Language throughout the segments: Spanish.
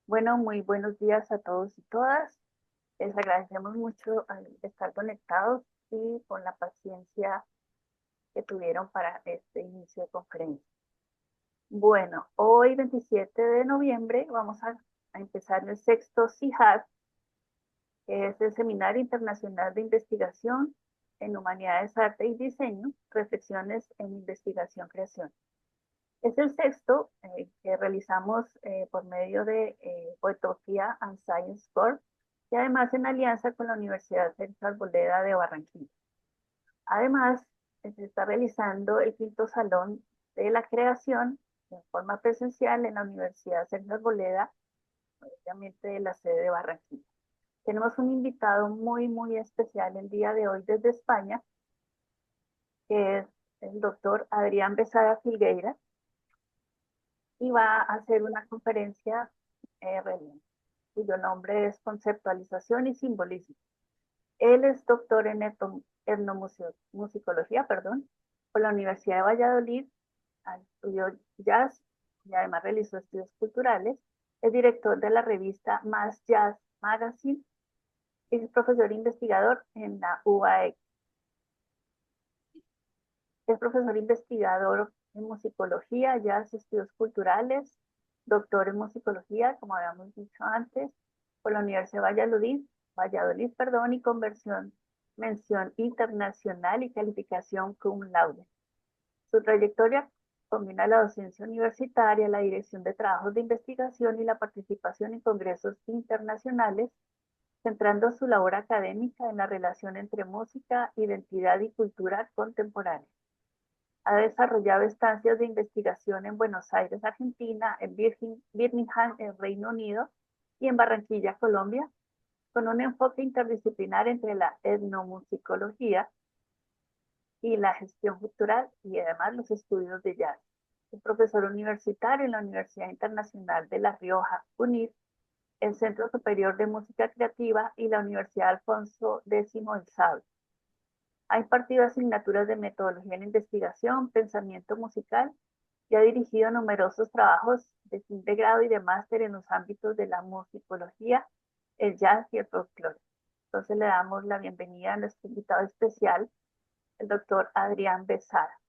Bueno, muy buenos días a todos y todas. Les agradecemos mucho al estar conectados y con la paciencia que tuvieron para este inicio de conferencia. Bueno, hoy 27 de noviembre vamos a empezar el sexto CIHAD, que es el Seminario Internacional de Investigación en Humanidades, Arte y Diseño, Reflexiones en Investigación Creación. Es el sexto que realizamos por medio de Poetopía and Science Corp y además en alianza con la Universidad Central Arboleda de Barranquilla. Además, se está realizando el quinto salón de la creación en forma presencial en la Universidad Central Arboleda, obviamente de la sede de Barranquilla. Tenemos un invitado muy especial el día de hoy desde España, que es el doctor Adrián Besada Filgueira, y va a hacer una conferencia cuyo nombre es Conceptualización y Simbolismo. Él es doctor en etnomusicología, por la Universidad de Valladolid, estudió jazz y además realizó estudios culturales. Es director de la revista Más Jazz Magazine y es profesor investigador en la UAE. Es profesor investigador en musicología, jazz, estudios culturales, doctor en musicología, como habíamos dicho antes, por la Universidad de Valladolid, y conversión, mención internacional y calificación cum laude. Su trayectoria combina la docencia universitaria, la dirección de trabajos de investigación y la participación en congresos internacionales, centrando su labor académica en la relación entre música, identidad y cultura contemporánea. Ha desarrollado estancias de investigación en Buenos Aires, Argentina, en Birmingham, en Reino Unido, y en Barranquilla, Colombia, con un enfoque interdisciplinar entre la etnomusicología y la gestión cultural y además los estudios de jazz. Es profesor universitario en la Universidad Internacional de La Rioja, UNIR, el Centro Superior de Música Creativa y la Universidad Alfonso X El Sabio. Ha impartido asignaturas de metodología en investigación, pensamiento musical y ha dirigido numerosos trabajos de fin de grado y de máster en los ámbitos de la musicología, el jazz y el folclore. Entonces le damos la bienvenida a nuestro invitado especial, el doctor Adrián Besada.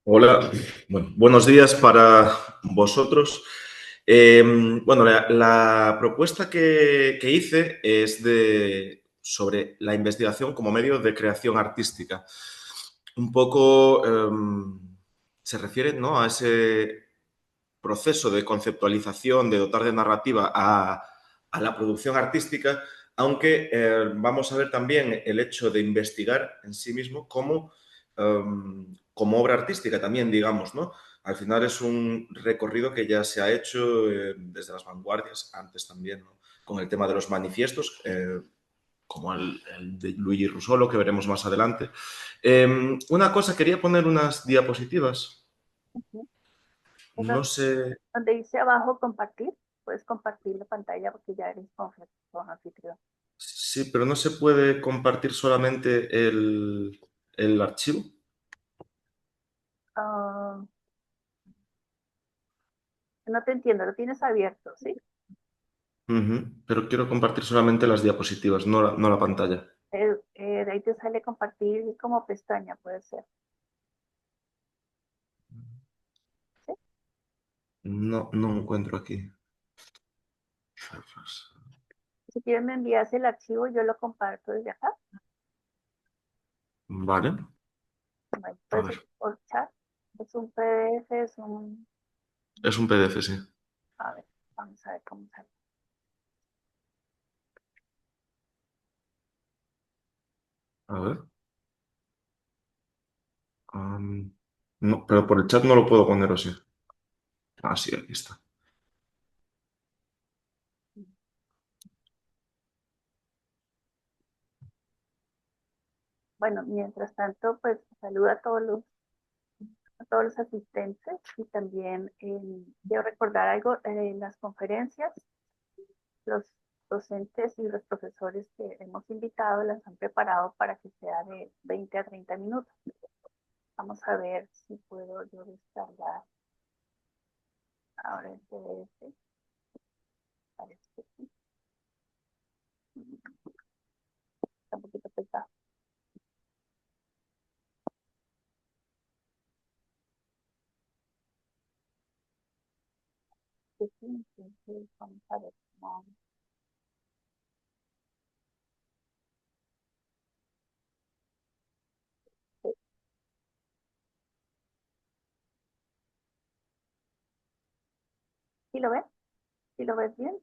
Hola, bueno, buenos días para vosotros. Bueno, la propuesta que hice es sobre la investigación como medio de creación artística. Un poco se refiere, ¿no?, a ese proceso de conceptualización, de dotar de narrativa a la producción artística, aunque vamos a ver también el hecho de investigar en sí mismo como obra artística también, digamos, ¿no? Al final es un recorrido que ya se ha hecho desde las vanguardias, antes también, ¿no?, con el tema de los manifiestos, como el de Luigi Russolo, que veremos más adelante. Una cosa, quería poner unas diapositivas. No sé. Donde dice abajo compartir, puedes compartir la pantalla porque ya eres con anfitrión. Sí, pero no se puede compartir solamente el archivo. Uh, no te entiendo, lo tienes abierto, ¿sí? Pero quiero compartir solamente las diapositivas, no la pantalla. De ahí te sale compartir como pestaña, puede ser. ¿Sí? No encuentro aquí. Si quieres me envías el archivo, yo lo comparto desde acá. Vale. Bueno, A puede ser ver. por chat. Es un PDF, Es un PDF, sí. a ver, vamos a ver cómo sale. A ver. No, pero por el chat no lo puedo poner así. Ah, sí, aquí está. Bueno, mientras tanto, pues saluda a todos los asistentes y también quiero recordar algo, en las conferencias, los docentes y los profesores que hemos invitado las han preparado para que sea de 20 a 30 minutos. Vamos a ver si puedo yo descargar ahora el PDF. Parece que sí. Está un poquito pesado. Sí, sí, entonces vamos a ver cómo. Sí, ¿sí lo ves? ¿Sí lo ves bien?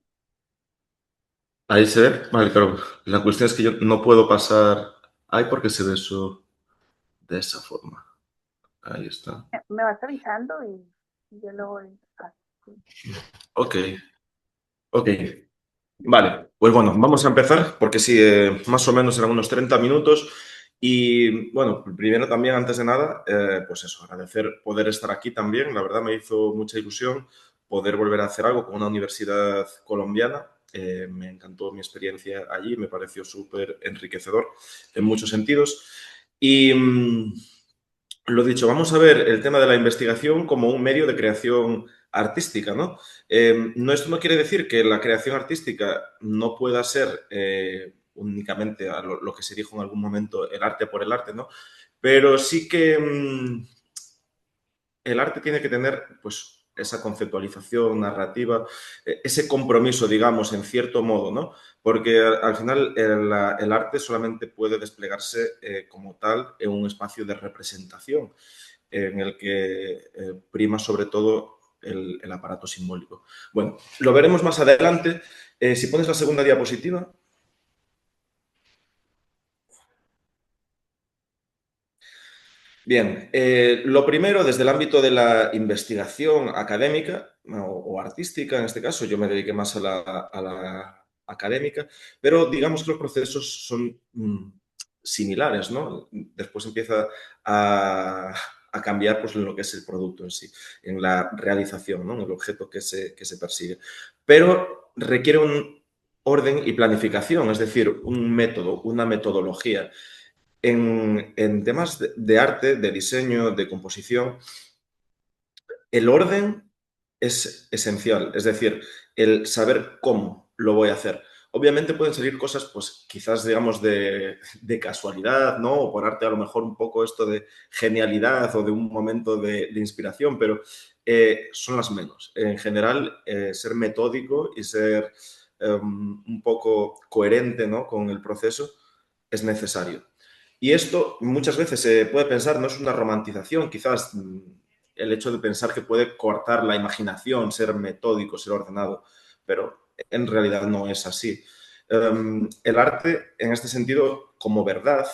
Ahí se ve. Vale, claro. La cuestión es que yo no puedo pasar ahí porque se ve eso de esa forma. Ahí está. Me vas avisando y yo lo voy a... sí. Ok, ok. Vale, pues bueno, vamos a empezar porque sí, más o menos eran unos 30 minutos y bueno, primero también, antes de nada, pues eso, agradecer poder estar aquí también. La verdad me hizo mucha ilusión poder volver a hacer algo con una universidad colombiana. Me encantó mi experiencia allí, me pareció súper enriquecedor en muchos sentidos. Y lo dicho, vamos a ver el tema de la investigación como un medio de creación artística, ¿no? Esto no quiere decir que la creación artística no pueda ser únicamente a lo que se dijo en algún momento, el arte por el arte, ¿no? Pero sí que el arte tiene que tener, pues, esa conceptualización narrativa, ese compromiso, digamos, en cierto modo, ¿no? Porque al final el arte solamente puede desplegarse como tal en un espacio de representación en el que prima sobre todo el aparato simbólico. Bueno, lo veremos más adelante. Si pones la segunda diapositiva. Bien, lo primero, desde el ámbito de la investigación académica o artística, en este caso, yo me dediqué más a la académica, pero digamos que los procesos son similares, ¿no? Después empieza a cambiar pues, en lo que es el producto en sí, en la realización, ¿no? En el objeto que se persigue. Pero requiere un orden y planificación, es decir, un método, una metodología. En temas de arte, de diseño, de composición, el orden es esencial, es decir, el saber cómo lo voy a hacer. Obviamente pueden salir cosas, pues quizás digamos de casualidad, ¿no? O por arte a lo mejor un poco esto de genialidad o de un momento de inspiración, pero son las menos. En general, ser metódico y ser un poco coherente, ¿no? Con el proceso es necesario. Y esto muchas veces se puede pensar, no es una romantización, quizás el hecho de pensar que puede cortar la imaginación, ser metódico, ser ordenado, pero en realidad no es así. El arte, en este sentido, como verdad,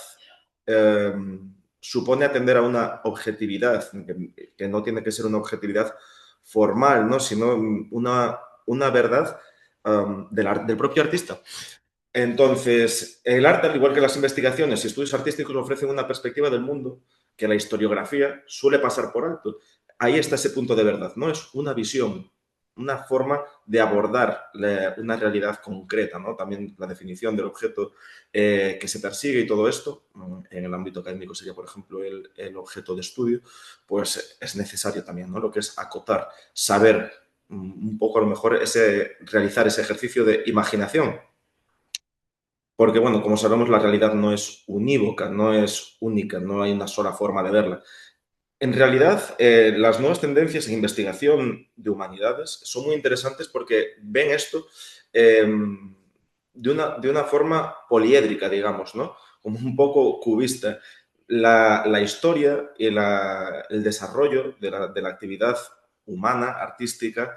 supone atender a una objetividad, que no tiene que ser una objetividad formal, ¿no? Sino una verdad del propio artista. Entonces, el arte, al igual que las investigaciones y estudios artísticos, ofrecen una perspectiva del mundo que la historiografía suele pasar por alto. Ahí está ese punto de verdad, ¿no? Es una visión, una forma de abordar una realidad concreta, ¿no? También la definición del objeto que se persigue y todo esto, en el ámbito académico sería, por ejemplo, el objeto de estudio, pues es necesario también, ¿no? Lo que es acotar, saber un poco a lo mejor realizar ese ejercicio de imaginación, porque, bueno, como sabemos, la realidad no es unívoca, no es única, no hay una sola forma de verla. En realidad, las nuevas tendencias en investigación de humanidades son muy interesantes porque ven esto de una forma poliédrica, digamos, ¿no? Como un poco cubista. La historia y el desarrollo de la actividad humana, artística,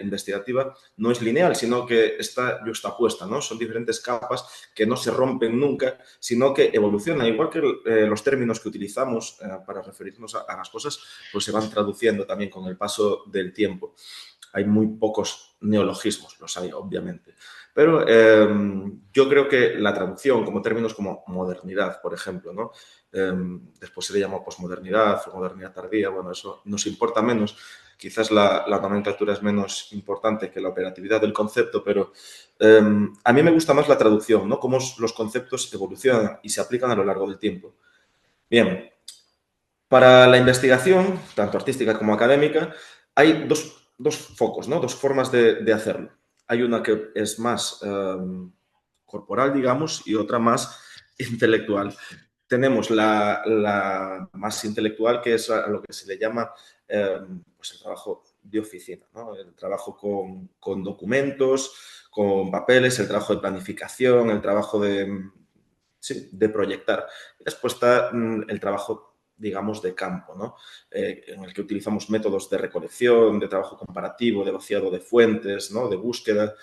investigativa, no es lineal, sino que está justapuesta, ¿no? Son diferentes capas que no se rompen nunca, sino que evolucionan. Igual que los términos que utilizamos para referirnos a las cosas, pues se van traduciendo también con el paso del tiempo. Hay muy pocos neologismos, los hay, obviamente. Pero yo creo que la traducción, como términos como modernidad, por ejemplo, ¿no? Después se le llama posmodernidad o modernidad tardía, bueno, eso nos importa menos. Quizás la nomenclatura es menos importante que la operatividad del concepto, pero a mí me gusta más la traducción, ¿no? Cómo los conceptos evolucionan y se aplican a lo largo del tiempo. Bien, para la investigación, tanto artística como académica, hay dos focos, ¿no? Dos formas de hacerlo. hay una que es más corporal, digamos, y otra más intelectual. Tenemos la más intelectual, que es a lo que se le llama pues el trabajo de oficina, ¿no? El trabajo con documentos, con papeles, el trabajo de planificación, el trabajo sí, de proyectar. Y después está el trabajo, digamos, de campo, ¿no? En el que utilizamos métodos de recolección, de trabajo comparativo, de vaciado de fuentes, ¿no? De búsqueda,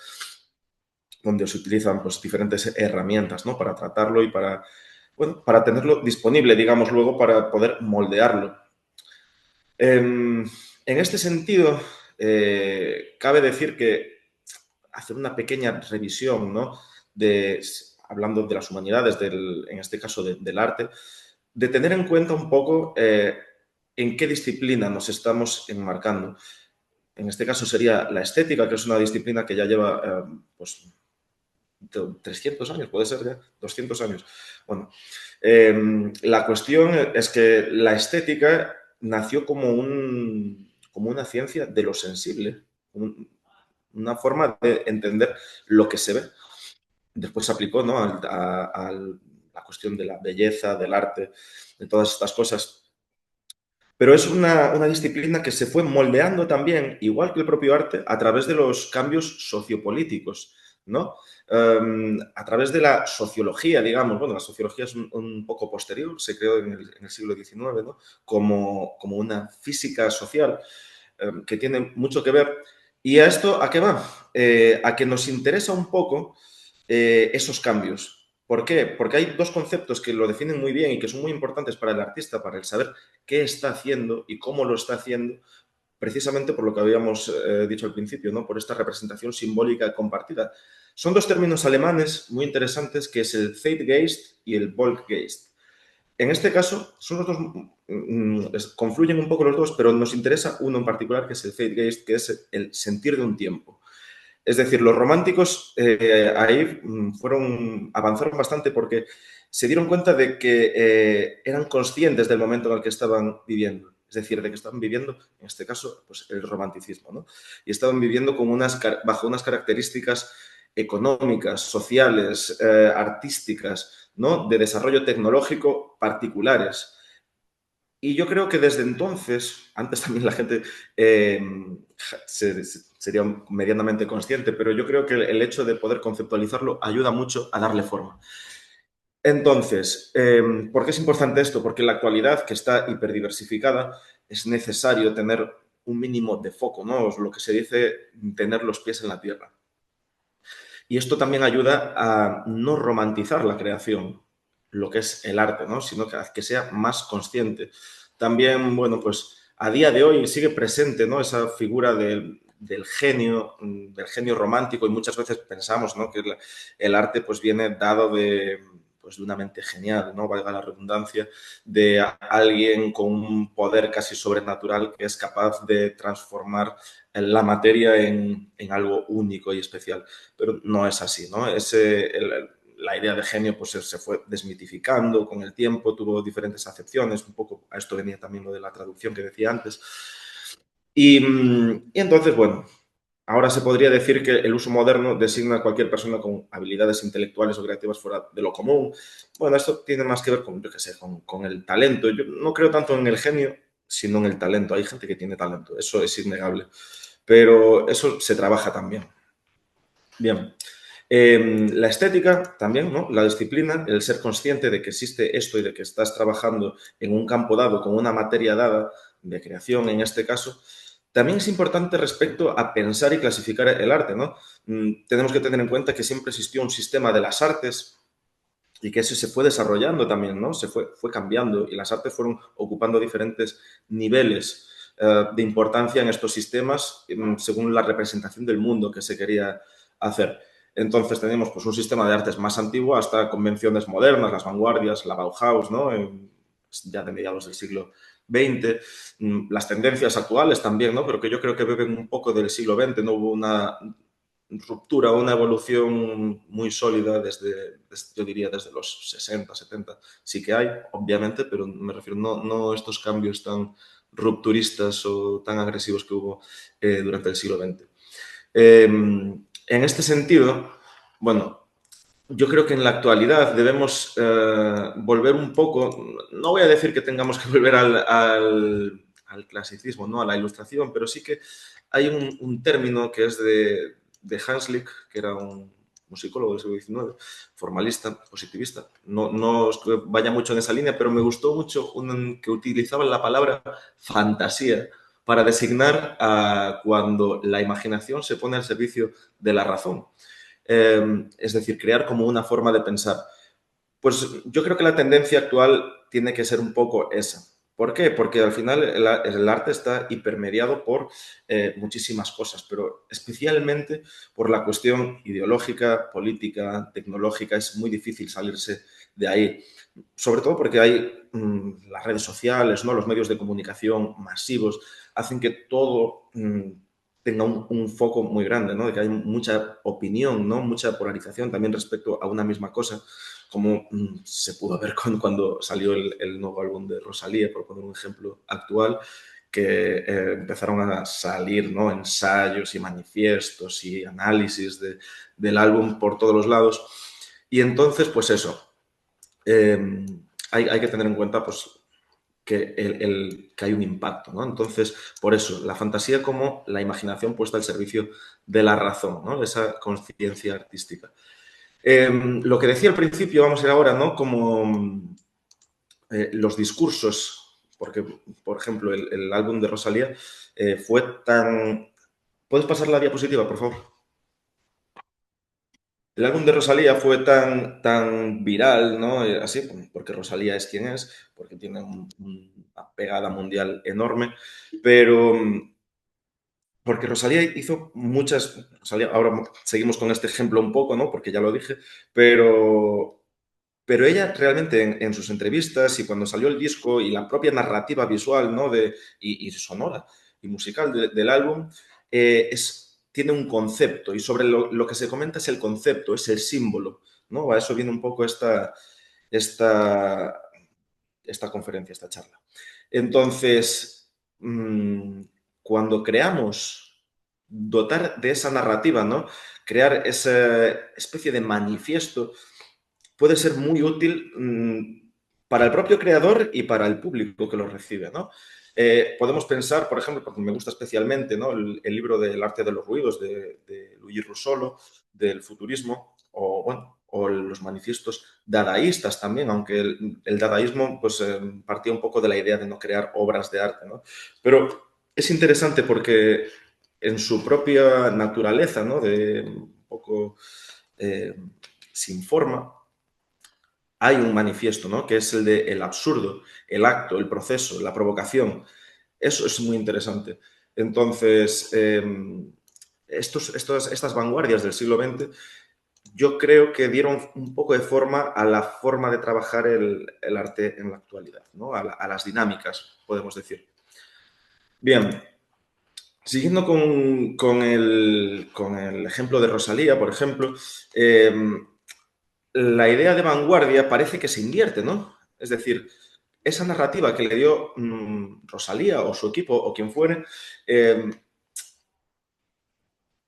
donde se utilizan pues, diferentes herramientas, ¿no? Para tratarlo y para, bueno, para tenerlo disponible, digamos, luego para poder moldearlo. En este sentido, cabe decir que hacer una pequeña revisión, ¿no? Hablando de las humanidades, en este caso del arte, de tener en cuenta un poco en qué disciplina nos estamos enmarcando. En este caso sería la estética, que es una disciplina que ya lleva pues, 300 años, puede ser ya, 200 años. Bueno, la cuestión es que la estética nació como una ciencia de lo sensible, una forma de entender lo que se ve. Después se aplicó, ¿no? a la cuestión de la belleza, del arte, de todas estas cosas. Pero es una disciplina que se fue moldeando también, igual que el propio arte, a través de los cambios sociopolíticos, ¿no? A través de la sociología, digamos. Bueno, la sociología es un poco posterior, se creó en el siglo XIX, ¿no? Como una física social que tiene mucho que ver. ¿Y a esto a qué va? A que nos interesa un poco esos cambios. ¿Por qué? Porque hay dos conceptos que lo definen muy bien y que son muy importantes para el artista, para el saber qué está haciendo y cómo lo está haciendo, precisamente por lo que habíamos dicho al principio, ¿no? Por esta representación simbólica compartida. Son dos términos alemanes muy interesantes, que es el Zeitgeist y el Volksgeist. En este caso, son los dos, confluyen un poco los dos, pero nos interesa uno en particular, que es el Zeitgeist, que es el sentir de un tiempo. Es decir, los románticos ahí avanzaron bastante porque se dieron cuenta de que eran conscientes del momento en el que estaban viviendo. Es decir, de que estaban viviendo, en este caso, pues el romanticismo, ¿no? Y estaban viviendo bajo unas características económicas, sociales, artísticas, ¿no? De desarrollo tecnológico particulares. Y yo creo que desde entonces, antes también la gente sería medianamente consciente, pero yo creo que el hecho de poder conceptualizarlo ayuda mucho a darle forma. Entonces, ¿por qué es importante esto? Porque en la actualidad, que está hiperdiversificada, es necesario tener un mínimo de foco, ¿no? Es lo que se dice tener los pies en la tierra. Y esto también ayuda a no romantizar la creación, lo que es el arte, ¿no? Sino que sea más consciente. También, bueno, pues a día de hoy sigue presente, ¿no? Esa figura del genio romántico, y muchas veces pensamos, ¿no? Que el arte pues viene dado pues, de una mente genial, ¿no? Valga la redundancia, de alguien con un poder casi sobrenatural que es capaz de transformar la materia en algo único y especial. Pero no es así, ¿no? La idea de genio pues, se fue desmitificando con el tiempo, tuvo diferentes acepciones, un poco a esto venía también lo de la traducción que decía antes. Y entonces, bueno, ahora se podría decir que el uso moderno designa a cualquier persona con habilidades intelectuales o creativas fuera de lo común. Bueno, esto tiene más que ver con, yo qué sé, con el talento. Yo no creo tanto en el genio, sino en el talento. Hay gente que tiene talento, eso es innegable. Pero eso se trabaja también. Bien. La estética también, ¿no? La disciplina, el ser consciente de que existe esto y de que estás trabajando en un campo dado, con una materia dada, de creación en este caso, también es importante respecto a pensar y clasificar el arte, ¿no? Tenemos que tener en cuenta que siempre existió un sistema de las artes y que eso se fue desarrollando también, ¿no? Fue cambiando y las artes fueron ocupando diferentes niveles de importancia en estos sistemas según la representación del mundo que se quería hacer. Entonces tenemos pues, un sistema de artes más antiguo hasta convenciones modernas, las vanguardias, la Bauhaus, ¿no? Ya de mediados del siglo XX, las tendencias actuales también, ¿no? Pero que yo creo que beben un poco del siglo XX, no hubo una ruptura, una evolución muy sólida yo diría, desde los 60, 70. Sí que hay, obviamente, pero me refiero no estos cambios tan rupturistas o tan agresivos que hubo durante el siglo XX. En este sentido, bueno, yo creo que en la actualidad debemos volver un poco, no voy a decir que tengamos que volver al clasicismo, ¿no? A la ilustración, pero sí que hay un término que es de Hanslick, que era un musicólogo del siglo XIX, formalista, positivista. No es que vaya mucho en esa línea, pero me gustó mucho que utilizaba la palabra fantasía para designar a cuando la imaginación se pone al servicio de la razón. Es decir, crear como una forma de pensar. Pues yo creo que la tendencia actual tiene que ser un poco esa. ¿Por qué? Porque al final el arte está hipermediado por muchísimas cosas, pero especialmente por la cuestión ideológica, política, tecnológica. Es muy difícil salirse de ahí. Sobre todo porque hay las redes sociales, ¿no? Los medios de comunicación masivos, hacen que todo tenga un foco muy grande, ¿no? De que hay mucha opinión, ¿no? Mucha polarización también respecto a una misma cosa, como se pudo ver cuando salió el nuevo álbum de Rosalía, por poner un ejemplo actual, que empezaron a salir, ¿no? Ensayos y manifiestos y análisis del álbum por todos los lados. Y entonces, pues eso, hay que tener en cuenta pues, que hay un impacto, ¿no? Entonces, por eso, la fantasía como la imaginación puesta al servicio de la razón, ¿no? Esa conciencia artística. Lo que decía al principio, vamos a ir ahora, ¿no? Como los discursos, porque, por ejemplo, el álbum de Rosalía fue tan... ¿Puedes pasar la diapositiva, por favor? El álbum de Rosalía fue tan viral, ¿no? Así, porque Rosalía es quien es, porque tiene una pegada mundial enorme, pero porque Rosalía hizo muchas, Rosalía, ahora seguimos con este ejemplo un poco, ¿no? Porque ya lo dije, pero ella realmente en sus entrevistas y cuando salió el disco y la propia narrativa visual, ¿no? Y sonora y musical del álbum, tiene un concepto y sobre lo que se comenta es el concepto, es el símbolo, ¿no? A eso viene un poco esta, esta conferencia, esta charla. Entonces, cuando creamos, dotar de esa narrativa, ¿no? Crear esa especie de manifiesto puede ser muy útil para el propio creador y para el público que lo recibe, ¿no? Podemos pensar, por ejemplo, porque me gusta especialmente, ¿no? El libro del arte de los ruidos de Luigi Russolo, del futurismo, o, bueno, o los manifiestos dadaístas también, aunque el dadaísmo pues, partía un poco de la idea de no crear obras de arte, ¿no? Pero es interesante porque en su propia naturaleza, ¿no? De un poco sin forma, hay un manifiesto, ¿no? Que es el de el absurdo, el acto, el proceso, la provocación. Eso es muy interesante. Entonces, estas vanguardias del siglo XX, yo creo que dieron un poco de forma a la forma de trabajar el arte en la actualidad, ¿no? A las dinámicas, podemos decir. Bien, siguiendo con el ejemplo de Rosalía, por ejemplo, la idea de vanguardia parece que se invierte, ¿no? Es decir, esa narrativa que le dio Rosalía o su equipo o quien fuere, eh,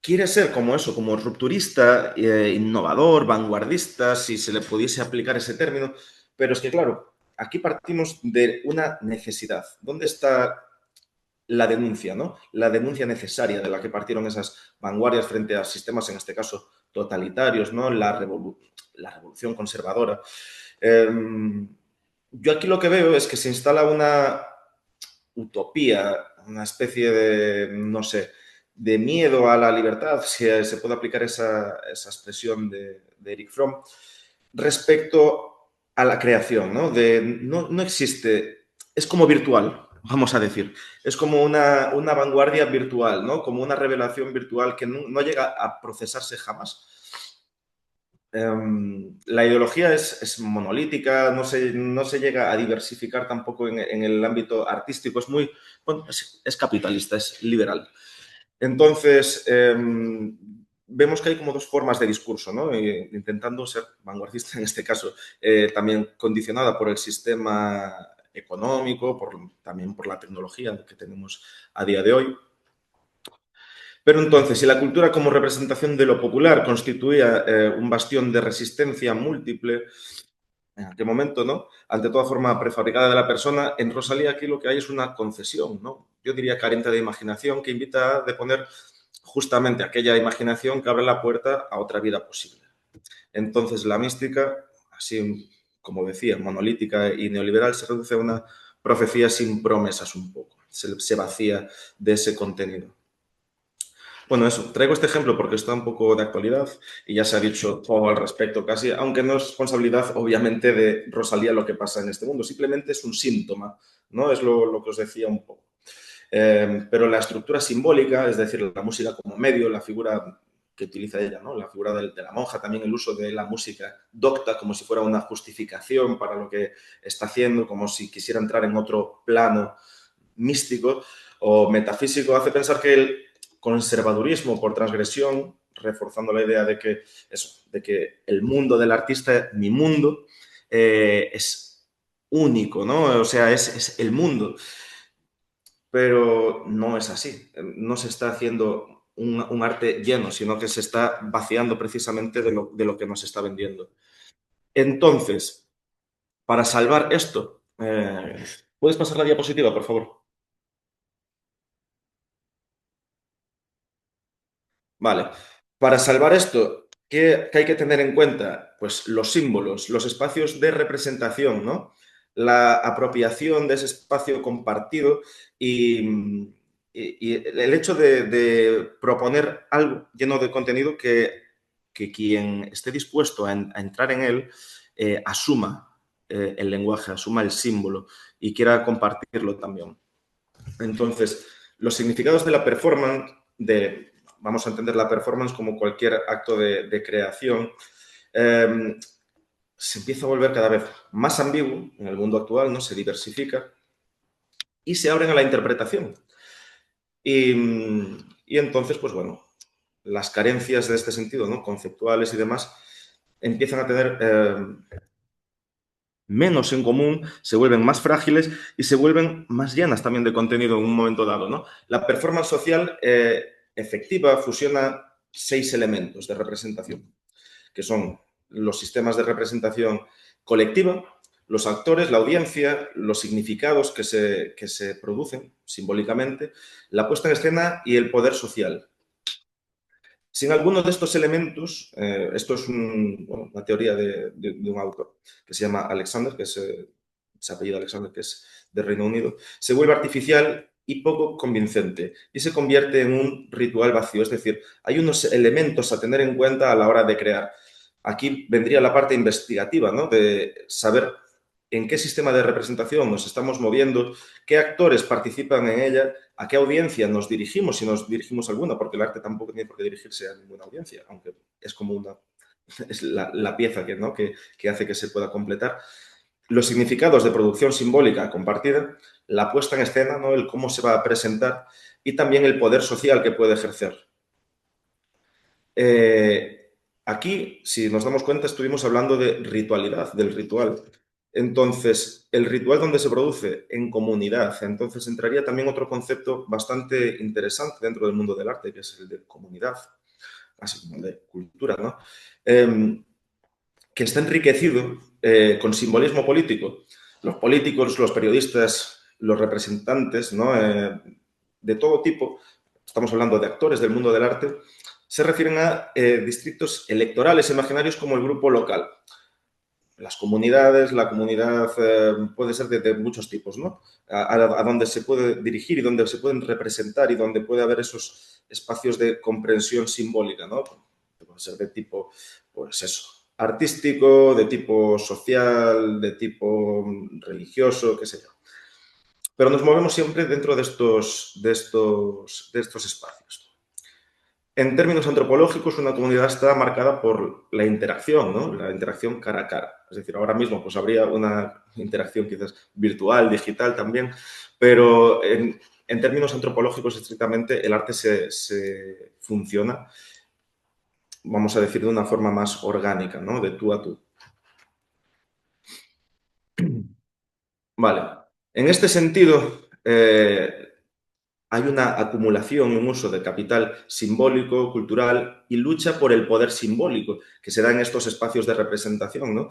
quiere ser como eso, como rupturista, innovador, vanguardista, si se le pudiese aplicar ese término, pero es que, claro, aquí partimos de una necesidad. ¿Dónde está la denuncia, ¿no? La denuncia necesaria de la que partieron esas vanguardias frente a sistemas, en este caso, totalitarios, ¿no? La revolución conservadora. Eh, yo aquí lo que veo es que se instala una utopía, una especie de, no sé, de miedo a la libertad, si se puede aplicar esa expresión de Eric Fromm, respecto a la creación, ¿no? No existe, es como virtual, vamos a decir, es como una vanguardia virtual, ¿no? Como una revelación virtual que no llega a procesarse jamás. La ideología es monolítica, no se llega a diversificar tampoco en el ámbito artístico, es muy, bueno, es capitalista, es liberal. Entonces, vemos que hay como dos formas de discurso, ¿no? Intentando ser vanguardista en este caso, también condicionada por el sistema económico, también por la tecnología que tenemos a día de hoy. Pero entonces, si la cultura como representación de lo popular constituía un bastión de resistencia múltiple, en aquel momento, ¿no? Ante toda forma prefabricada de la persona, en Rosalía aquí lo que hay es una concesión, ¿no? Yo diría carente de imaginación, que invita a deponer justamente aquella imaginación que abre la puerta a otra vida posible. Entonces, la mística, así como decía, monolítica y neoliberal, se reduce a una profecía sin promesas un poco, se vacía de ese contenido. Bueno, eso, traigo este ejemplo porque está un poco de actualidad y ya se ha dicho todo al respecto casi, aunque no es responsabilidad obviamente de Rosalía lo que pasa en este mundo, simplemente es un síntoma, ¿no? Es lo que os decía un poco. Pero la estructura simbólica, es decir, la música como medio, la figura que utiliza ella, ¿no? La figura de la monja, también el uso de la música docta como si fuera una justificación para lo que está haciendo, como si quisiera entrar en otro plano místico o metafísico, hace pensar que el conservadurismo por transgresión, reforzando la idea de que, eso, de que el mundo del artista, mi mundo, es único, ¿no? O sea, es el mundo. Pero no es así. No se está haciendo un arte lleno, sino que se está vaciando precisamente de lo que nos está vendiendo. Entonces, para salvar esto, ¿puedes pasar la diapositiva, por favor? Vale. Para salvar esto, ¿qué hay que tener en cuenta? Pues los símbolos, los espacios de representación, ¿no? La apropiación de ese espacio compartido y el hecho de proponer algo lleno de contenido que quien esté dispuesto a entrar en él asuma el lenguaje, asuma el símbolo y quiera compartirlo también. Entonces, los significados de la performance, vamos a entender la performance como cualquier acto de creación, eh, se empieza a volver cada vez más ambiguo en el mundo actual, ¿no? Se diversifica y se abren a la interpretación. Y entonces, pues bueno, las carencias de este sentido, ¿no? Conceptuales y demás, empiezan a tener menos en común, se vuelven más frágiles y se vuelven más llenas también de contenido en un momento dado, ¿no? La performance social efectiva fusiona 6 elementos de representación, que son los sistemas de representación colectiva, los actores, la audiencia, los significados que se producen simbólicamente, la puesta en escena y el poder social. Sin alguno de estos elementos, esto es una teoría de un autor que se llama Alexander, que es, se apellida Alexander, que es de Reino Unido, se vuelve artificial y poco convincente y se convierte en un ritual vacío. Es decir, hay unos elementos a tener en cuenta a la hora de crear. Aquí vendría la parte investigativa, ¿no? De saber en qué sistema de representación nos estamos moviendo, qué actores participan en ella, a qué audiencia nos dirigimos, si nos dirigimos a alguna, porque el arte tampoco tiene por qué dirigirse a ninguna audiencia, aunque es como una, es la pieza que, ¿no? que hace que se pueda completar. Los significados de producción simbólica compartida, la puesta en escena, ¿no? El cómo se va a presentar y también el poder social que puede ejercer. Aquí, si nos damos cuenta, estuvimos hablando de ritualidad, del ritual. Entonces, el ritual donde se produce en comunidad, entonces entraría también otro concepto bastante interesante dentro del mundo del arte, que es el de comunidad, así como el de cultura, ¿no? Que está enriquecido con simbolismo político. Los políticos, los periodistas, los representantes, ¿no? De todo tipo, estamos hablando de actores del mundo del arte, se refieren a distritos electorales imaginarios como el grupo local. Las comunidades, la comunidad puede ser de muchos tipos, ¿no? A donde se puede dirigir y donde se pueden representar y donde puede haber esos espacios de comprensión simbólica, ¿no? Puede ser de tipo, pues eso, artístico, de tipo social, de tipo religioso, qué sé yo. Pero nos movemos siempre dentro de estos espacios. En términos antropológicos, una comunidad está marcada por la interacción, ¿no? La interacción cara a cara. Es decir, ahora mismo pues, habría una interacción quizás virtual, digital también, pero en términos antropológicos estrictamente el arte se funciona, vamos a decir, de una forma más orgánica, ¿no? De tú a tú. Vale. En este sentido, hay una acumulación y un uso de capital simbólico, cultural y lucha por el poder simbólico que se da en estos espacios de representación, ¿no?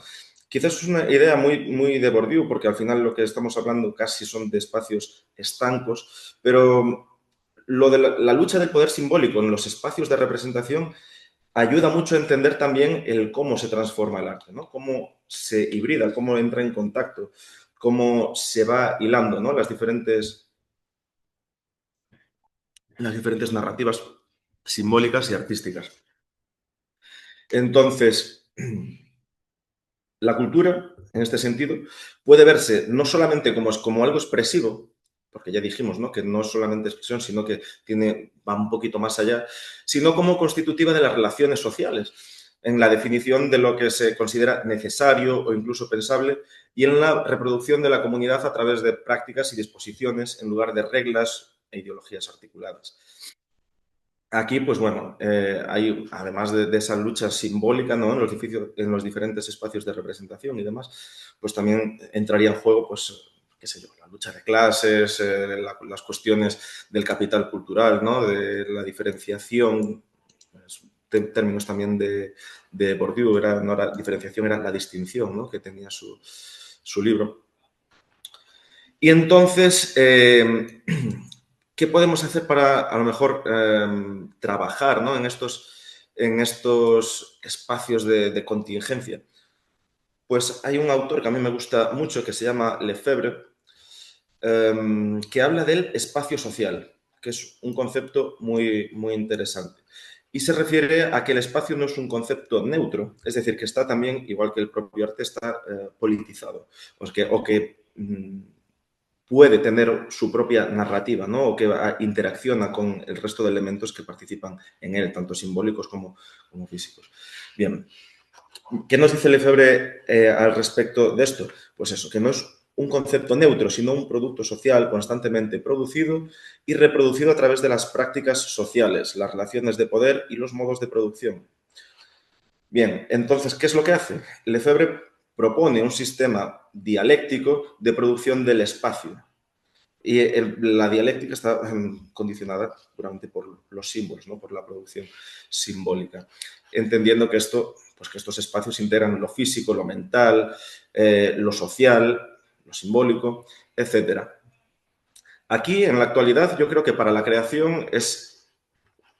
Quizás es una idea muy de Bourdieu, porque al final lo que estamos hablando casi son de espacios estancos, pero lo de la lucha del poder simbólico en los espacios de representación ayuda mucho a entender también el cómo se transforma el arte, ¿no? Cómo se hibrida, cómo entra en contacto, cómo se va hilando, ¿no? Las diferentes narrativas simbólicas y artísticas. Entonces, la cultura, en este sentido, puede verse no solamente como algo expresivo, porque ya dijimos, ¿no?, que no es solamente expresión, sino que va un poquito más allá, sino como constitutiva de las relaciones sociales, en la definición de lo que se considera necesario o incluso pensable y en la reproducción de la comunidad a través de prácticas y disposiciones en lugar de reglas e ideologías articuladas. Aquí, pues bueno, hay, además de esa lucha simbólica, ¿no?, en los diferentes espacios de representación y demás, pues también entraría en juego, pues, qué sé yo, la lucha de clases, las cuestiones del capital cultural, ¿no?, de la diferenciación, pues, términos también de Bourdieu, no era diferenciación, era la distinción, ¿no?, que tenía su libro. Y entonces, ¿qué podemos hacer para, a lo mejor, trabajar, ¿no?, en estos espacios de contingencia? Pues hay un autor que a mí me gusta mucho que se llama Lefebvre, que habla del espacio social, que es un concepto muy interesante. Y se refiere a que el espacio no es un concepto neutro, es decir, que está también, igual que el propio arte, está politizado, o que puede tener su propia narrativa, ¿no?, o que interacciona con el resto de elementos que participan en él, tanto simbólicos como físicos. Bien, ¿qué nos dice Lefebvre al respecto de esto? Pues eso, que no es un concepto neutro, sino un producto social constantemente producido y reproducido a través de las prácticas sociales, las relaciones de poder y los modos de producción. Bien, entonces, ¿qué es lo que hace? Lefebvre propone un sistema dialéctico de producción del espacio. Y la dialéctica está condicionada puramente por los símbolos, ¿no?, por la producción simbólica, entendiendo que que estos espacios integran lo físico, lo mental, lo social, lo simbólico, etc. Aquí, en la actualidad, yo creo que para la creación es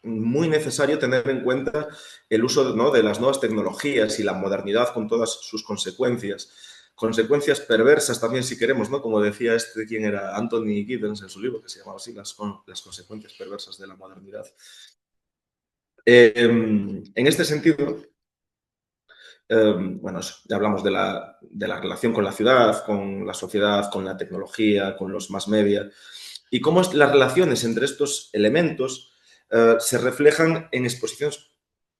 muy necesario tener en cuenta el uso, ¿no?, de las nuevas tecnologías y la modernidad con todas sus consecuencias. Consecuencias perversas también, si queremos, ¿no?, como decía ¿quién era? Anthony Giddens en su libro, que se llamaba así, las consecuencias perversas de la modernidad. En este sentido, bueno, ya hablamos de la relación con la ciudad, con la sociedad, con la tecnología, con los mass media, y cómo las relaciones entre estos elementos se reflejan en exposiciones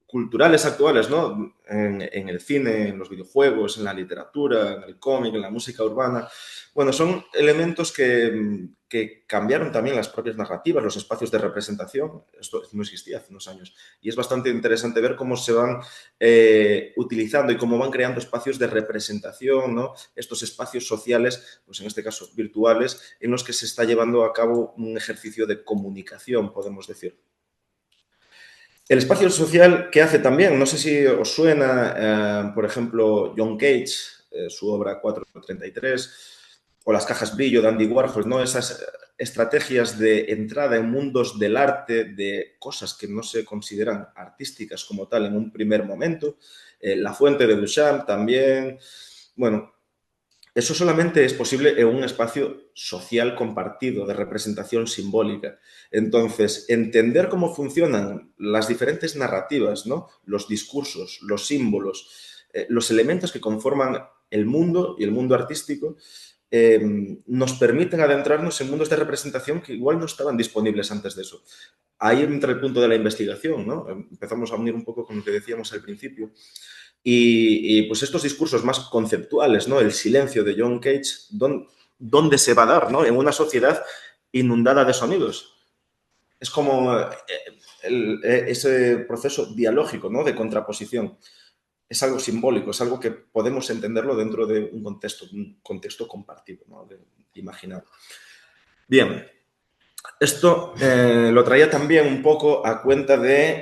culturales actuales, ¿no?, en el cine, en los videojuegos, en la literatura, en el cómic, en la música urbana. Bueno, son elementos que cambiaron también las propias narrativas, los espacios de representación. Esto no existía hace unos años. Y es bastante interesante ver cómo se van utilizando y cómo van creando espacios de representación, ¿no?, estos espacios sociales, pues en este caso virtuales, en los que se está llevando a cabo un ejercicio de comunicación, podemos decir. El espacio social, ¿qué hace también? No sé si os suena, por ejemplo, John Cage, su obra 433, o las cajas brillo de Andy Warhol, ¿no? Esas estrategias de entrada en mundos del arte, de cosas que no se consideran artísticas como tal en un primer momento. La fuente de Duchamp también. Bueno, eso solamente es posible en un espacio social compartido, de representación simbólica. Entonces, entender cómo funcionan las diferentes narrativas, ¿no?, los discursos, los símbolos, los elementos que conforman el mundo y el mundo artístico, nos permiten adentrarnos en mundos de representación que igual no estaban disponibles antes de eso. Ahí entra el punto de la investigación, ¿no? Empezamos a unir un poco con lo que decíamos al principio. Pues estos discursos más conceptuales, ¿no?, el silencio de John Cage, ¿dónde se va a dar, ¿no?, en una sociedad inundada de sonidos? Es como ese proceso dialógico, ¿no?, de contraposición. Es algo simbólico, es algo que podemos entenderlo dentro de un contexto compartido, ¿no?, imaginado. Bien, Esto lo traía también un poco a cuenta de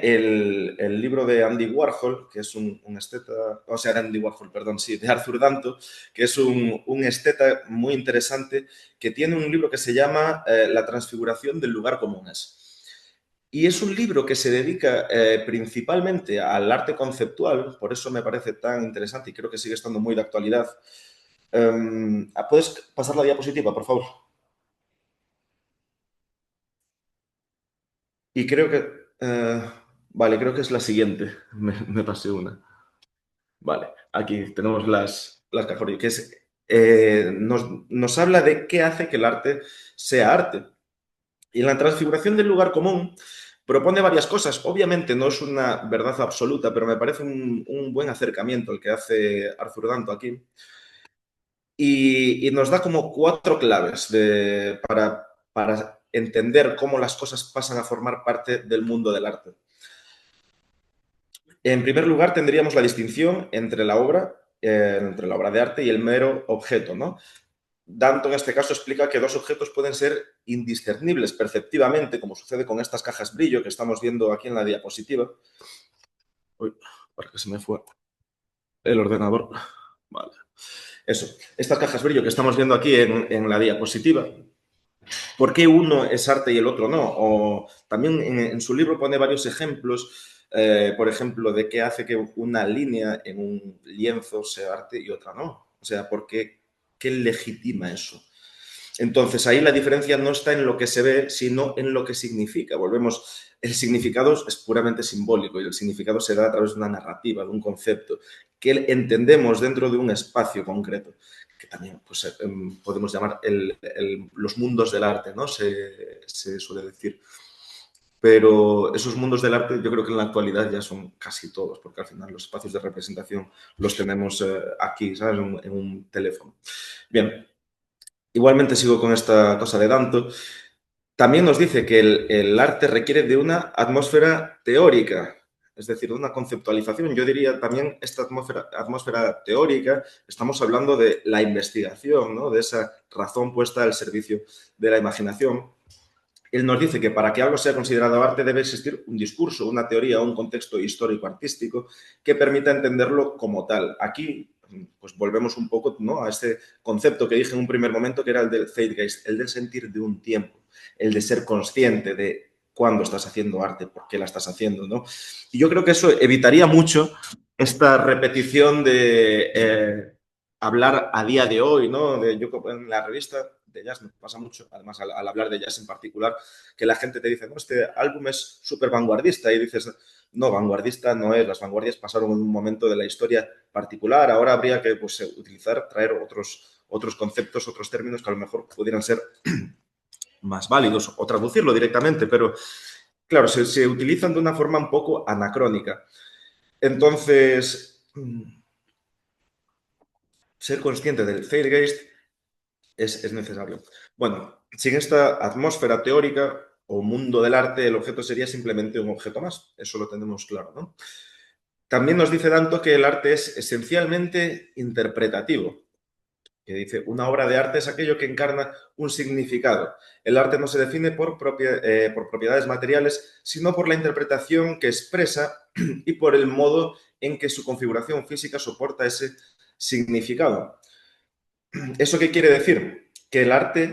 el libro de Andy Warhol, que es un esteta, o sea, de Andy Warhol, perdón, sí, de Arthur Danto, que es un esteta muy interesante, que tiene un libro que se llama La transfiguración del lugar común es. Y es un libro que se dedica principalmente al arte conceptual, por eso me parece tan interesante y creo que sigue estando muy de actualidad. ¿Puedes pasar la diapositiva, por favor? Y creo que... vale, creo que es la siguiente. Me pasé una. Vale, aquí tenemos las cajorillas, que es, nos habla de qué hace que el arte sea arte. Y en la transfiguración del lugar común propone varias cosas. Obviamente no es una verdad absoluta, pero me parece un buen acercamiento el que hace Arthur Danto aquí. Y nos da como 4 claves para entender cómo las cosas pasan a formar parte del mundo del arte. En primer lugar, tendríamos la distinción entre la obra de arte y el mero objeto, ¿no? Danto en este caso explica que dos objetos pueden ser indiscernibles perceptivamente, como sucede con estas cajas brillo que estamos viendo aquí en la diapositiva. Uy, para que se me fue el ordenador. Vale. Eso, estas cajas brillo que estamos viendo aquí en la diapositiva, ¿por qué uno es arte y el otro no? O también en su libro pone varios ejemplos, por ejemplo, de qué hace que una línea en un lienzo sea arte y otra no. O sea, ¿qué legitima eso? Entonces, ahí la diferencia no está en lo que se ve, sino en lo que significa. Volvemos, el significado es puramente simbólico y el significado se da a través de una narrativa, de un concepto que entendemos dentro de un espacio concreto, que también pues, podemos llamar los mundos del arte, ¿no? Se suele decir. Pero esos mundos del arte yo creo que en la actualidad ya son casi todos, porque al final los espacios de representación los tenemos aquí, ¿sabes? En un teléfono. Bien, igualmente sigo con esta cosa de Danto. También nos dice que el arte requiere de una atmósfera teórica, es decir, de una conceptualización. Yo diría también esta atmósfera teórica, estamos hablando de la investigación, ¿no? De esa razón puesta al servicio de la imaginación. Él nos dice que para que algo sea considerado arte debe existir un discurso, una teoría o un contexto histórico-artístico que permita entenderlo como tal. Aquí, pues volvemos un poco, ¿no?, a este concepto que dije en un primer momento, que era el del Zeitgeist, el del sentir de un tiempo, el de ser consciente de cuándo estás haciendo arte, por qué la estás haciendo, ¿no? Y yo creo que eso evitaría mucho esta repetición de hablar a día de hoy, ¿no? Yo en la revista de jazz me pasa mucho, además al hablar de jazz en particular, que la gente te dice, no, este álbum es súper vanguardista y dices, no, vanguardista no es, las vanguardias pasaron en un momento de la historia particular, ahora habría que pues, traer otros conceptos, otros términos que a lo mejor pudieran ser más válidos o traducirlo directamente, pero claro, se utilizan de una forma un poco anacrónica. Entonces, ser consciente del zeitgeist es necesario. Bueno, sin esta atmósfera teórica o mundo del arte, el objeto sería simplemente un objeto más. Eso lo tenemos claro, ¿no? También nos dice Danto que el arte es esencialmente interpretativo, que dice, una obra de arte es aquello que encarna un significado. El arte no se define por propiedades materiales, sino por la interpretación que expresa y por el modo en que su configuración física soporta ese significado. ¿Eso qué quiere decir? Que el arte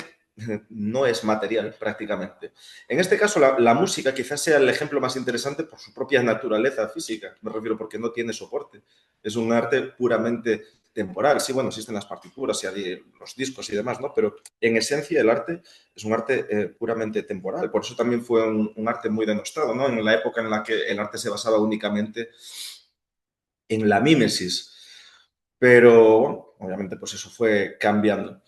no es material prácticamente. En este caso, la música quizás sea el ejemplo más interesante por su propia naturaleza física, me refiero porque no tiene soporte. Es un arte puramente temporal. Sí, bueno, existen las partituras y los discos y demás, ¿no? Pero en esencia el arte es un arte puramente temporal. Por eso también fue un arte muy denostado, ¿no? En la época en la que el arte se basaba únicamente en la mímesis. Pero, bueno, obviamente, pues eso fue cambiando.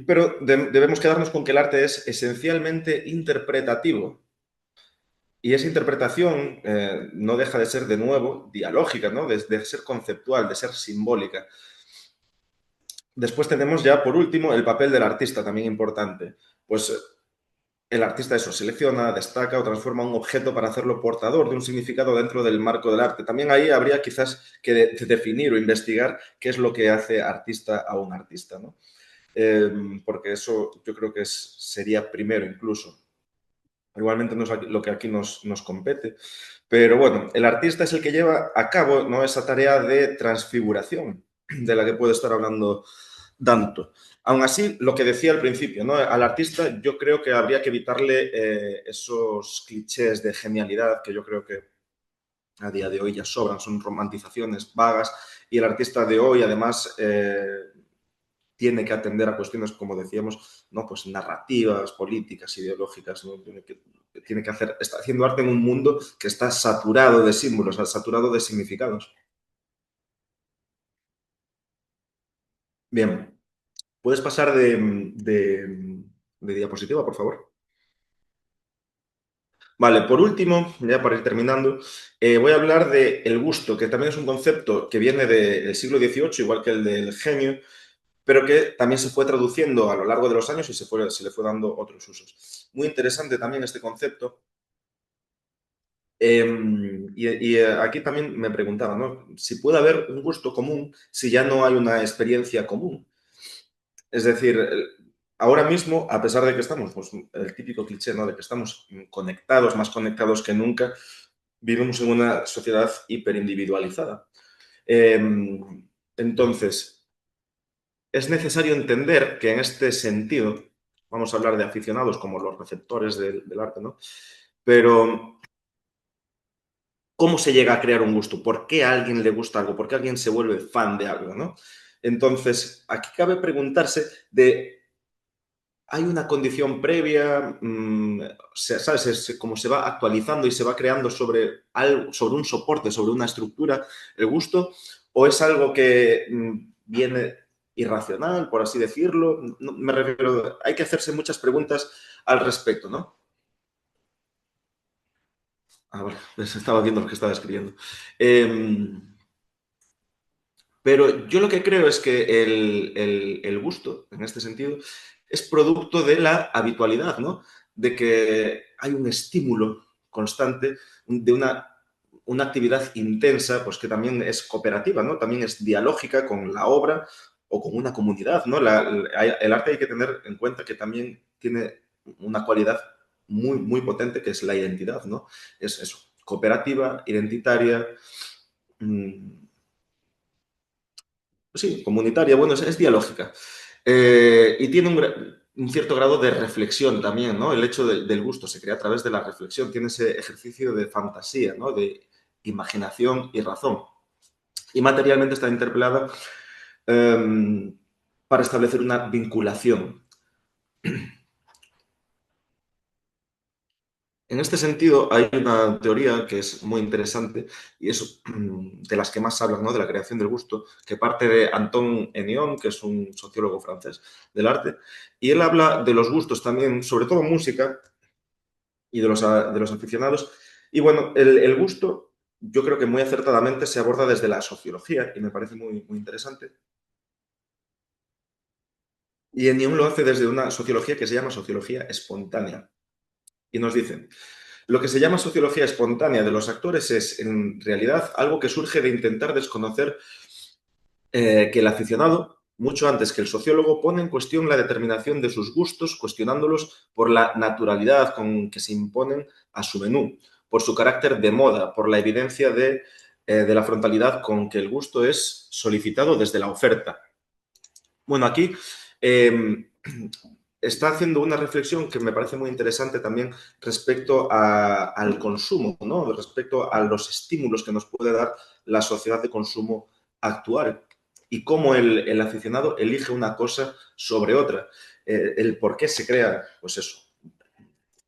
Pero debemos quedarnos con que el arte es esencialmente interpretativo. Y esa interpretación no deja de ser, de nuevo, dialógica, ¿no? De ser conceptual, de ser simbólica. Después tenemos ya, por último, el papel del artista, también importante. Pues el artista eso, selecciona, destaca o transforma un objeto para hacerlo portador de un significado dentro del marco del arte. También ahí habría quizás que definir o investigar qué es lo que hace artista a un artista, ¿no? Porque eso yo creo que sería primero incluso. Igualmente no es lo que aquí nos compete. Pero bueno, el artista es el que lleva a cabo, ¿no?, esa tarea de transfiguración de la que puede estar hablando Danto. Aún así, lo que decía al principio, ¿no?, al artista yo creo que habría que evitarle esos clichés de genialidad que yo creo que a día de hoy ya sobran, son romantizaciones vagas, y el artista de hoy además tiene que atender a cuestiones, como decíamos, ¿no?, pues narrativas, políticas, ideológicas, ¿no? Está haciendo arte en un mundo que está saturado de símbolos, saturado de significados. Bien, ¿puedes pasar de diapositiva, por favor? Vale, por último, ya para ir terminando, voy a hablar de el gusto, que también es un concepto que viene del siglo XVIII, igual que el del genio, pero que también se fue traduciendo a lo largo de los años y se le fue dando otros usos. Muy interesante también este concepto. Aquí también me preguntaba, ¿no?, si puede haber un gusto común si ya no hay una experiencia común. Es decir, ahora mismo, a pesar de que estamos, pues el típico cliché, ¿no?, de que estamos conectados, más conectados que nunca, vivimos en una sociedad hiperindividualizada. Entonces, es necesario entender que en este sentido, vamos a hablar de aficionados como los receptores del arte, ¿no? Pero, ¿cómo se llega a crear un gusto? ¿Por qué a alguien le gusta algo? ¿Por qué alguien se vuelve fan de algo, ¿no? Entonces, aquí cabe preguntarse de, ¿hay una condición previa? ¿Sabes? Como se va actualizando y se va creando sobre algo, sobre un soporte, sobre una estructura, el gusto, o es algo que viene irracional, por así decirlo. No, me refiero, hay que hacerse muchas preguntas al respecto, ¿no? Ah, vale, pues estaba viendo lo que estaba escribiendo. Pero yo lo que creo es que el gusto, en este sentido, es producto de la habitualidad, ¿no? De que hay un estímulo constante, de una actividad intensa, pues que también es cooperativa, ¿no? También es dialógica con la obra o con una comunidad, ¿no? El arte hay que tener en cuenta que también tiene una cualidad muy, muy potente, que es la identidad, ¿no? Es eso, cooperativa, identitaria, mmm, sí, comunitaria, bueno, es dialógica. Y tiene un cierto grado de reflexión también, ¿no? El hecho del gusto se crea a través de la reflexión, tiene ese ejercicio de fantasía, ¿no?, de imaginación y razón. Y materialmente está interpelada eh, para establecer una vinculación. En este sentido, hay una teoría que es muy interesante y es de las que más hablan, ¿no?, de la creación del gusto, que parte de Anton Ennion, que es un sociólogo francés del arte, y él habla de los gustos también, sobre todo música y de los aficionados. Y bueno, el gusto, yo creo que muy acertadamente se aborda desde la sociología y me parece muy, muy interesante. Y Ennion lo hace desde una sociología que se llama sociología espontánea. Y nos dice: lo que se llama sociología espontánea de los actores es, en realidad, algo que surge de intentar desconocer que el aficionado, mucho antes que el sociólogo, pone en cuestión la determinación de sus gustos, cuestionándolos por la naturalidad con que se imponen a su menú, por su carácter de moda, por la evidencia de la frontalidad con que el gusto es solicitado desde la oferta. Bueno, aquí está haciendo una reflexión que me parece muy interesante también respecto al consumo, ¿no?, respecto a los estímulos que nos puede dar la sociedad de consumo actual y cómo el aficionado elige una cosa sobre otra. El por qué se crea, pues eso,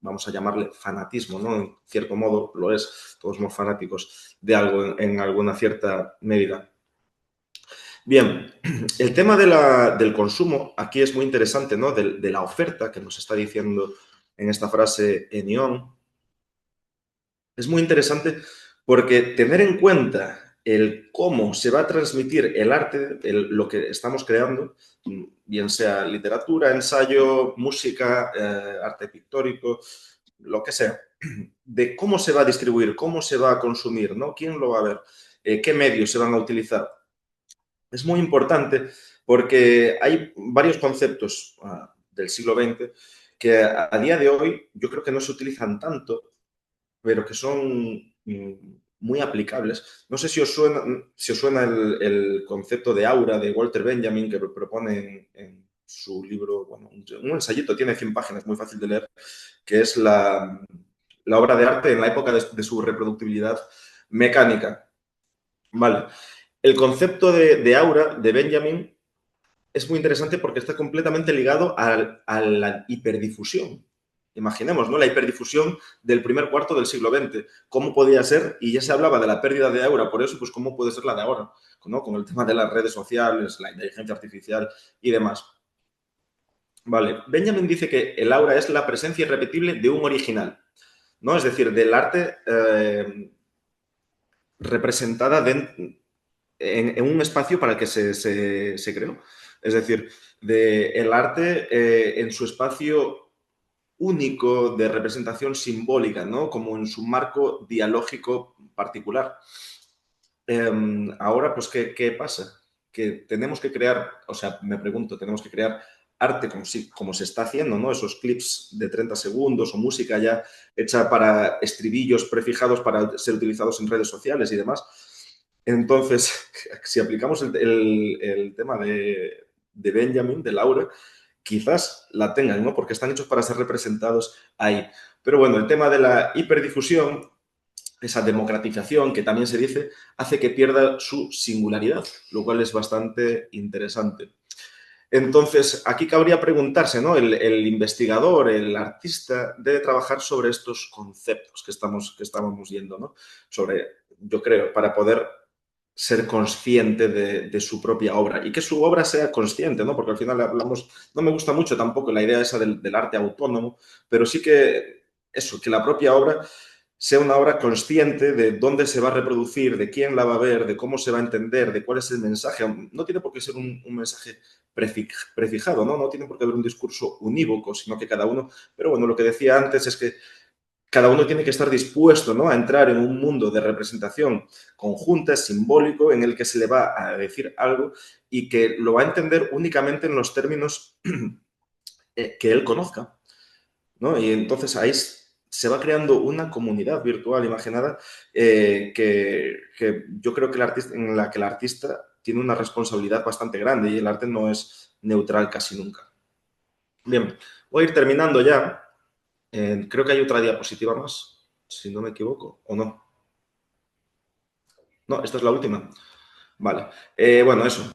vamos a llamarle fanatismo, ¿no? En cierto modo lo es, todos somos fanáticos de algo en alguna cierta medida. Bien, el tema del consumo aquí es muy interesante, ¿no? De la oferta que nos está diciendo en esta frase Ennion. Es muy interesante porque tener en cuenta el cómo se va a transmitir el arte, lo que estamos creando, bien sea literatura, ensayo, música, arte pictórico, lo que sea, de cómo se va a distribuir, cómo se va a consumir, ¿no? ¿Quién lo va a ver? ¿Qué medios se van a utilizar? Es muy importante porque hay varios conceptos del siglo XX que a día de hoy yo creo que no se utilizan tanto, pero que son muy aplicables. No sé si os suena el concepto de aura de Walter Benjamin, que propone en su libro, bueno, un ensayito, tiene 100 páginas, muy fácil de leer, que es la obra de arte en la época de su reproductibilidad mecánica. Vale. El concepto de aura de Benjamin es muy interesante porque está completamente ligado a la hiperdifusión. Imaginemos, ¿no? La hiperdifusión del primer cuarto del siglo XX. ¿Cómo podía ser? Y ya se hablaba de la pérdida de aura, por eso, pues, ¿cómo puede ser la de ahora? ¿No? Con el tema de las redes sociales, la inteligencia artificial y demás. Vale. Benjamin dice que el aura es la presencia irrepetible de un original, ¿no? Es decir, del arte representada en un espacio para el que se creó. Es decir, el arte en su espacio único de representación simbólica, ¿no? Como en su marco dialógico particular. Ahora, pues, ¿qué pasa? Que tenemos que crear, o sea, me pregunto, tenemos que crear arte como se está haciendo, ¿no? Esos clips de 30 segundos o música ya hecha para estribillos prefijados para ser utilizados en redes sociales y demás. Entonces, si aplicamos el tema de Benjamin, de Laura, quizás la tengan, ¿no? Porque están hechos para ser representados ahí. Pero bueno, el tema de la hiperdifusión, esa democratización que también se dice, hace que pierda su singularidad, lo cual es bastante interesante. Entonces, aquí cabría preguntarse, ¿no? El investigador, el artista, debe trabajar sobre estos conceptos que estábamos viendo, ¿no? Sobre, yo creo, para poder ser consciente de su propia obra y que su obra sea consciente, ¿no? Porque al final hablamos, no me gusta mucho tampoco la idea esa del arte autónomo, pero sí que eso, que la propia obra sea una obra consciente de dónde se va a reproducir, de quién la va a ver, de cómo se va a entender, de cuál es el mensaje. No tiene por qué ser un mensaje prefijado, ¿no? No tiene por qué haber un discurso unívoco, sino que cada uno... Pero bueno, lo que decía antes es que cada uno tiene que estar dispuesto, ¿no? A entrar en un mundo de representación conjunta, simbólico, en el que se le va a decir algo y que lo va a entender únicamente en los términos que él conozca, ¿no? Y entonces ahí se va creando una comunidad virtual imaginada que yo creo que en la que el artista tiene una responsabilidad bastante grande y el arte no es neutral casi nunca. Bien, voy a ir terminando ya. Creo que hay otra diapositiva más, si no me equivoco, ¿o no? No, esta es la última. Vale. Bueno, eso.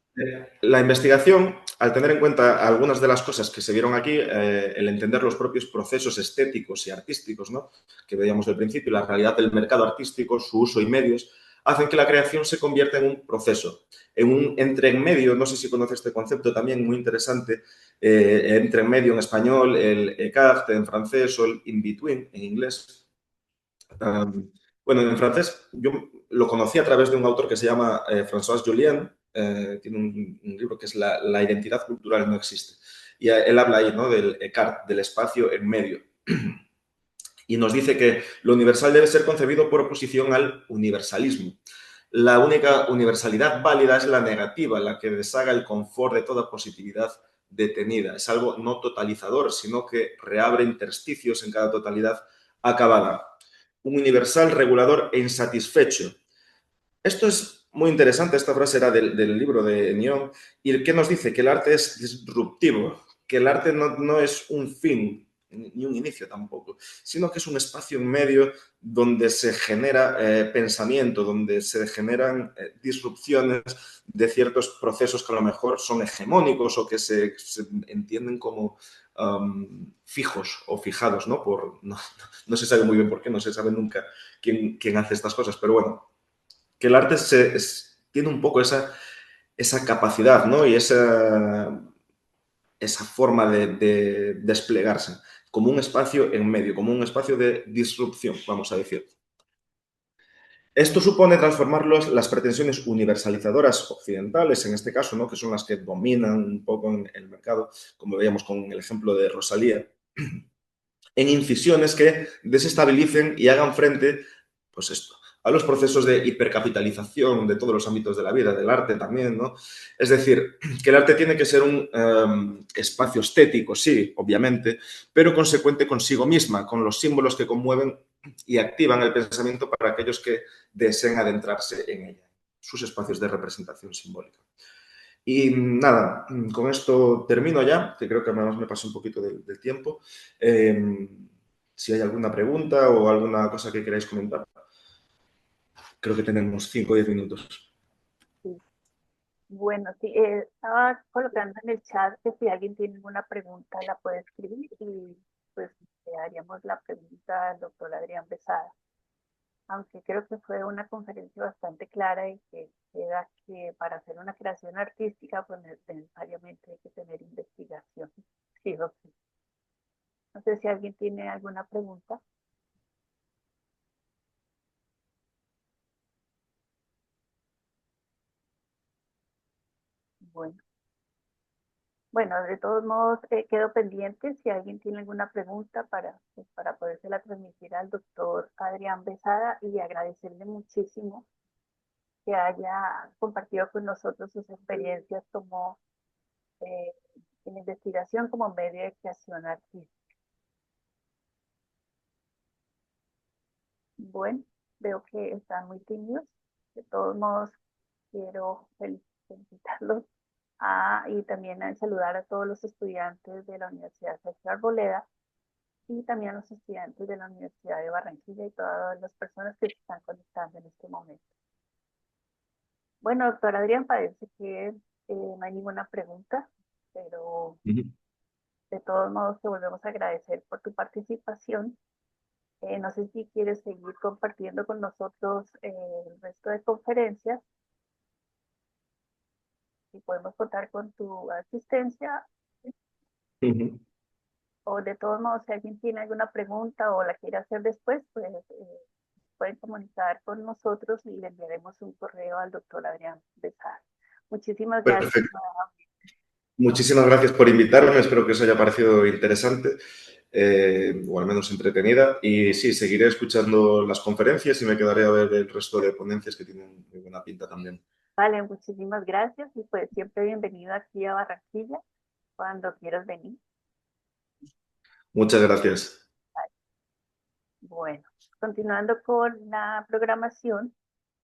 La investigación, al tener en cuenta algunas de las cosas que se vieron aquí, el entender los propios procesos estéticos y artísticos, ¿no? Que veíamos al principio, la realidad del mercado artístico, su uso y medios, hacen que la creación se convierta en un proceso, en un entre en medio, no sé si conoces este concepto también muy interesante, entre en medio en español, el écart en francés o el in between en inglés. Bueno, en francés yo lo conocí a través de un autor que se llama François Julien, tiene un libro que es la identidad cultural no existe. Y él habla ahí, ¿no? Del écart, del espacio en medio. Y nos dice que lo universal debe ser concebido por oposición al universalismo. La única universalidad válida es la negativa, la que deshaga el confort de toda positividad detenida. Es algo no totalizador, sino que reabre intersticios en cada totalidad acabada. Un universal regulador e insatisfecho. Esto es muy interesante, esta frase era del libro de Nyon, y que nos dice que el arte es disruptivo, que el arte no es un fin, ni un inicio tampoco, sino que es un espacio en medio donde se genera pensamiento, donde se generan disrupciones de ciertos procesos que a lo mejor son hegemónicos o que se entienden como fijos o fijados, ¿no? No se sabe muy bien por qué, no se sabe nunca quién hace estas cosas, pero bueno, que el arte tiene un poco esa capacidad, ¿no? Y esa forma de desplegarse, como un espacio en medio, como un espacio de disrupción, vamos a decir. Esto supone transformar las pretensiones universalizadoras occidentales, en este caso, ¿no? Que son las que dominan un poco en el mercado, como veíamos con el ejemplo de Rosalía, en incisiones que desestabilicen y hagan frente, pues esto, a los procesos de hipercapitalización de todos los ámbitos de la vida, del arte también, ¿no? Es decir, que el arte tiene que ser un espacio estético, sí, obviamente, pero consecuente consigo misma, con los símbolos que conmueven y activan el pensamiento para aquellos que deseen adentrarse en ella, sus espacios de representación simbólica. Y nada, con esto termino ya, que creo que además me pasé un poquito del tiempo. Si hay alguna pregunta o alguna cosa que queráis comentar, creo que tenemos 5 o 10 minutos. Sí. Bueno, sí, estaba colocando en el chat que si alguien tiene alguna pregunta la puede escribir y pues le haríamos la pregunta al doctor Adrián Besada. Aunque creo que fue una conferencia bastante clara y que queda que para hacer una creación artística pues necesariamente hay que tener investigación. Sí, doctor. No sé si alguien tiene alguna pregunta. Bueno. Bueno, de todos modos, quedo pendiente si alguien tiene alguna pregunta pues, para podérsela transmitir al doctor Adrián Besada y agradecerle muchísimo que haya compartido con nosotros sus experiencias como eh, en investigación como medio de creación artística. Bueno, veo que están muy tímidos. De todos modos, quiero felicitarlos y también saludar a todos los estudiantes de la Universidad Sergio Arboleda y también a los estudiantes de la Universidad de Barranquilla y todas las personas que se están conectando en este momento. Bueno, doctor Adrián, parece que no hay ninguna pregunta, pero de todos modos te volvemos a agradecer por tu participación. No sé si quieres seguir compartiendo con nosotros el resto de conferencias y podemos contar con tu asistencia. O de todos modos, si alguien tiene alguna pregunta o la quiere hacer después, pues pueden comunicar con nosotros y le enviaremos un correo al doctor Adrián Besar. Muchísimas gracias. Perfecto. Muchísimas gracias por invitarme, espero que os haya parecido interesante o al menos entretenida. Y sí, seguiré escuchando las conferencias y me quedaré a ver el resto de ponencias que tienen muy buena pinta también. Vale, muchísimas gracias y pues siempre bienvenido aquí a Barranquilla cuando quieras venir. Muchas gracias. Bueno, continuando con la programación,